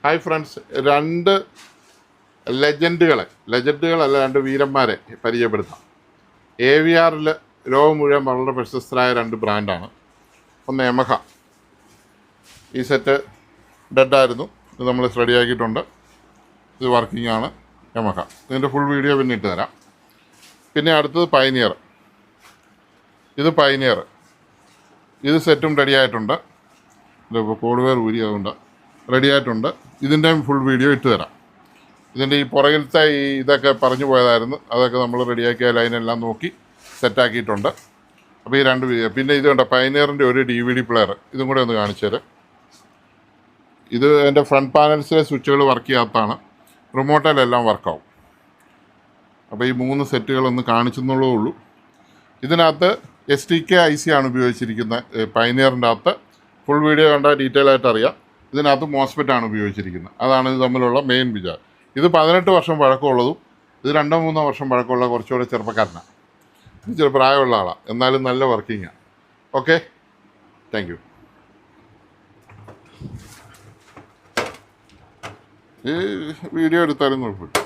Hi friends, രണ്ട് ലെജൻഡുകളല്ല, രണ്ട് വീരന്മാരെ പരിചയപ്പെടുത്താം. AVRൽ ലോകം മുഴുവൻ വളരെ പ്രശസ്തരായ രണ്ട് ബ്രാൻഡാണ്. ഒന്ന് യമഹ. ഈ സെറ്റ് ഡെഡായിരുന്നു, ഇത് നമ്മൾ റെഡിയാക്കിയിട്ടുണ്ട്. ഇത് വർക്കിംഗ് ആണ്. യമഹ. ഇതിൻ്റെ ഫുൾ വീഡിയോ പിന്നെ ഇട്ട് തരാം. പിന്നെ അടുത്തത് പയനിയർ. ഇത് പയനിയർ. ഇത് സെറ്റും റെഡിയായിട്ടുണ്ട്. ഇതിപ്പോൾ കോഡ്വെയർ ഊരിയതുകൊണ്ട് റെഡിയായിട്ടുണ്ട്. ഇതിൻ്റെയും ഫുൾ വീഡിയോ ഇട്ട് തരാം. ഇതിൻ്റെ ഈ പുറകിലത്തെ ഈ ഇതൊക്കെ പറഞ്ഞു പോയതായിരുന്നു, അതൊക്കെ നമ്മൾ റെഡിയാക്കിയ ലൈനെല്ലാം നോക്കി സെറ്റാക്കിയിട്ടുണ്ട്. അപ്പോൾ ഈ രണ്ട് വീഡിയോ, പിന്നെ ഇത് കണ്ട പയനിയറിൻ്റെ ഒരു DVD പ്ലെയർ, ഇതും കൂടെ ഒന്ന് കാണിച്ചു തരാം. ഇത് എൻ്റെ ഫ്രണ്ട് പാനൽസിലെ സ്വിച്ചുകൾ വർക്ക് ചെയ്യാത്തതാണ്, റിമോട്ടിലെല്ലാം വർക്കാവും. അപ്പോൾ ഈ 3 സെറ്റുകളൊന്ന് കാണിച്ചെന്നുള്ളതേ ഉള്ളൂ. ഇതിനകത്ത് STK IC ആണ് ഉപയോഗിച്ചിരിക്കുന്നത്. പയനിയറിൻ്റെ അകത്ത് ഫുൾ വീഡിയോ കണ്ടാൽ ഡീറ്റെയിൽ ആയിട്ട് അറിയാം. ഇതിനകത്ത് മോസ്ഫെറ്റ് ആണ് ഉപയോഗിച്ചിരിക്കുന്നത്. അതാണ് ഇത് തമ്മിലുള്ള മെയിൻ വിചാരം. ഇത് 18 വർഷം പഴക്കമുള്ളതും ഇത് 2-3 വർഷം പഴക്കമുള്ള കുറച്ചുകൂടെ ചെറുപ്പക്കാരനാണ്. ഇത് ചില പ്രായമുള്ള ആളാണ്, എന്നാലും നല്ല വർക്കിങ്ങാണ്. Okay, thank you. ഈ വീഡിയോ എടുത്താലും കുഴപ്പമില്ല.